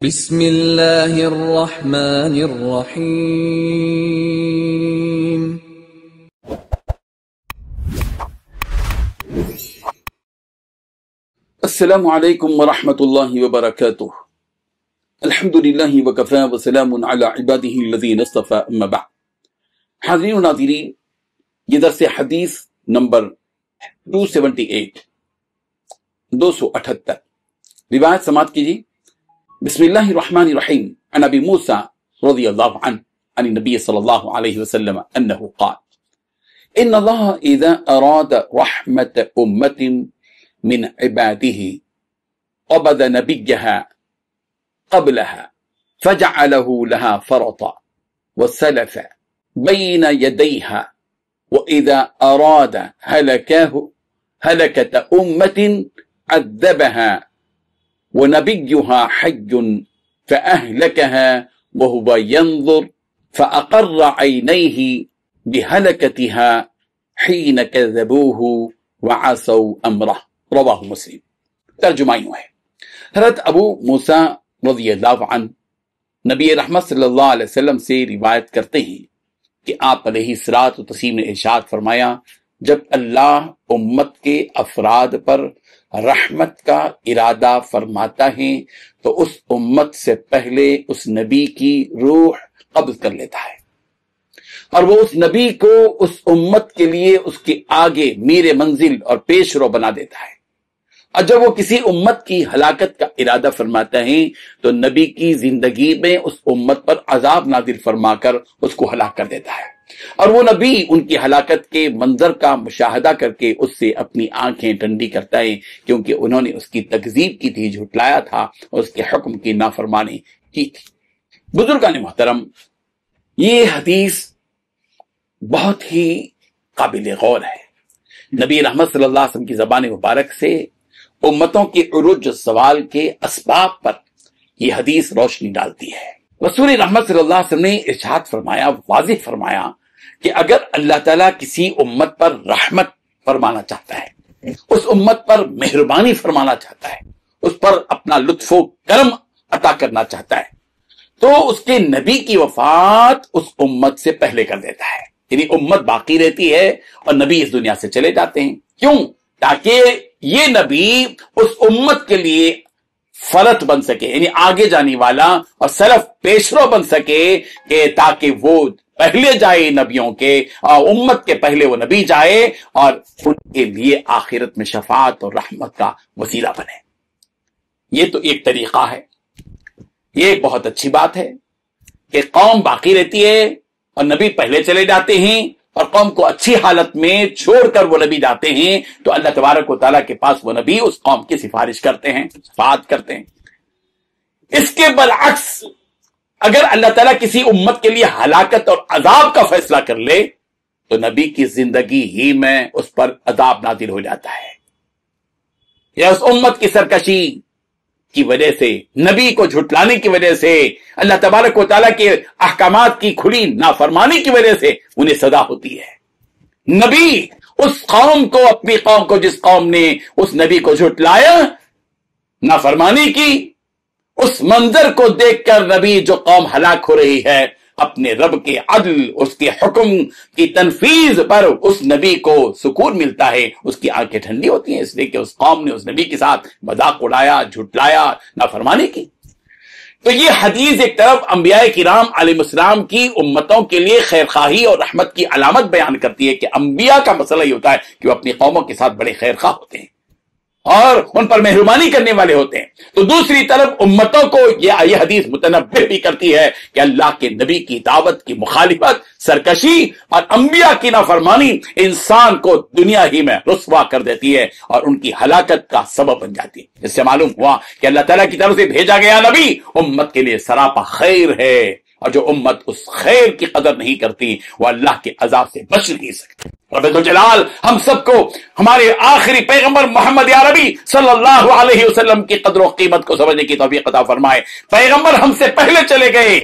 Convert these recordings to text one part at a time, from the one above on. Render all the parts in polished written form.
بسم اللہ الرحمن الرحیم۔ السلام علیکم ورحمۃ اللہ وبرکاتہ۔ الحمد للہ وکفی وسلام علی عبادہ الذین اصطفی، اما بعد۔ حاضرین و ناظرین، یہ درس حدیث نمبر 278 روایت سماعت کیجیے۔ بسم اللہ الرحمن الرحیم، عن ابی موسیٰ رضی اللہ عنہ عن النبی صلی اللہ علیہ وسلم انہ قال ان اللہ اذا اراد رحمت امت من عباده قبض نبيها قبلها فجعله لها فرطا وسلفا بين يديها، وإذا أراد هلكة أمة عذبها ونبيها حي فأهلكها وهو ينظر فأقر عينيه بهلكتها حين كذبوه وعصوا امرہ، رواہ مسلم۔ ترجمہ یوں ہے، حضرت ابو موسیٰ رضی اللہ عنہ نبی رحمت صلی اللہ علیہ وسلم سے روایت کرتے ہیں کہ آپ علیہ الصلوۃ والتسلیم نے ارشاد فرمایا، جب اللہ امت کے افراد پر رحمت کا ارادہ فرماتا ہے تو اس امت سے پہلے اس نبی کی روح قبض کر لیتا ہے، اور وہ اس نبی کو اس امت کے لیے اس کے آگے میر منزل اور پیش رو بنا دیتا ہے، اور جب وہ کسی امت کی ہلاکت کا ارادہ فرماتا ہے تو نبی کی زندگی میں اس امت پر عذاب نازل فرما کر اس کو ہلاک کر دیتا ہے، اور وہ نبی ان کی ہلاکت کے منظر کا مشاہدہ کر کے اس سے اپنی آنکھیں ٹھنڈی کرتا ہے، کیونکہ انہوں نے اس کی تکذیب کی تھی، جھٹلایا تھا، اور اس کے حکم کی نافرمانی کی تھی۔ بزرگان محترم، یہ حدیث بہت ہی قابل غور ہے۔ نبی رحمت صلی اللہ علیہ وسلم کی زبان مبارک سے امتوں کے عروج سوال کے اسباب پر یہ حدیث روشنی ڈالتی ہے۔ رسول رحمت صلی اللہ علیہ وسلم نے ارشاد فرمایا، واضح فرمایا کہ اگر اللہ تعالیٰ کسی امت پر رحمت فرمانا چاہتا ہے، اس امت پر مہربانی فرمانا چاہتا ہے، اس پر اپنا لطف و کرم عطا کرنا چاہتا ہے، تو اس کے نبی کی وفات اس امت سے پہلے کر دیتا ہے، یعنی امت باقی رہتی ہے اور نبی اس دنیا سے چلے جاتے ہیں۔ کیوں؟ تاکہ یہ نبی اس امت کے لیے فرت بن سکے، یعنی آگے جانے والا اور سلف پیشرو بن سکے، کہ تاکہ وہ پہلے جائے نبیوں کے، اور امت کے پہلے وہ نبی جائے اور ان کے لیے آخرت میں شفاعت اور رحمت کا وسیلہ بنے۔ یہ تو ایک طریقہ ہے، یہ ایک بہت اچھی بات ہے کہ قوم باقی رہتی ہے اور نبی پہلے چلے جاتے ہیں، اور قوم کو اچھی حالت میں چھوڑ کر وہ نبی جاتے ہیں تو اللہ تبارک و تعالیٰ کے پاس وہ نبی اس قوم کی سفارش کرتے ہیں، شفاعت کرتے ہیں۔ اس کے برعکس اگر اللہ تعالیٰ کسی امت کے لیے ہلاکت اور عذاب کا فیصلہ کر لے تو نبی کی زندگی ہی میں اس پر عذاب نازل ہو جاتا ہے، یا اس امت کی سرکشی کی وجہ سے، نبی کو جھٹلانے کی وجہ سے، اللہ تبارک و تعالیٰ کے احکامات کی کھلی نافرمانی کی وجہ سے انہیں سزا ہوتی ہے۔ نبی اس قوم کو، اپنی قوم کو، جس قوم نے اس نبی کو جھٹلایا، نافرمانی کی، اس منظر کو دیکھ کر نبی، جو قوم ہلاک ہو رہی ہے، اپنے رب کے عدل، اس کے حکم کی تنفیذ پر اس نبی کو سکون ملتا ہے، اس کی آنکھیں ٹھنڈی ہوتی ہیں، اس لیے کہ اس قوم نے اس نبی کے ساتھ مذاق اڑایا، جھٹلایا، نافرمانی کی۔ تو یہ حدیث ایک طرف انبیاء کرام علیہ السلام کی امتوں کے لیے خیرخواہی اور رحمت کی علامت بیان کرتی ہے کہ انبیاء کا مسئلہ یہ ہوتا ہے کہ وہ اپنی قوموں کے ساتھ بڑے خیرخواہ ہوتے ہیں اور ان پر مہربانی کرنے والے ہوتے ہیں۔ تو دوسری طرف امتوں کو یہ حدیث متنبہ بھی کرتی ہے کہ اللہ کے نبی کی دعوت کی مخالفت، سرکشی اور انبیاء کی نافرمانی انسان کو دنیا ہی میں رسوا کر دیتی ہے اور ان کی ہلاکت کا سبب بن جاتی ہے۔ اس سے معلوم ہوا کہ اللہ تعالیٰ کی طرف سے بھیجا گیا نبی امت کے لیے سراپا خیر ہے، اور جو امت اس خیر کی قدر نہیں کرتی وہ اللہ کے عذاب سے بچ نہیں سکتی۔ رب ذوالجلال ہم سب کو ہمارے آخری پیغمبر محمد عربی صلی اللہ علیہ وسلم کی قدر و قیمت کو سمجھنے کی توفیق عطا فرمائے۔ پیغمبر ہم سے پہلے چلے گئے،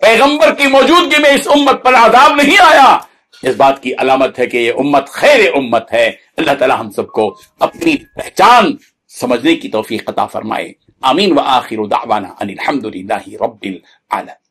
پیغمبر کی موجودگی میں اس امت پر عذاب نہیں آیا، اس بات کی علامت ہے کہ یہ امت خیر امت ہے۔ اللہ تعالی ہم سب کو اپنی پہچان سمجھنے کی توفیق عطا فرمائے۔ آمین وآخر دعوانا ان الحمد للہ رب العالمین.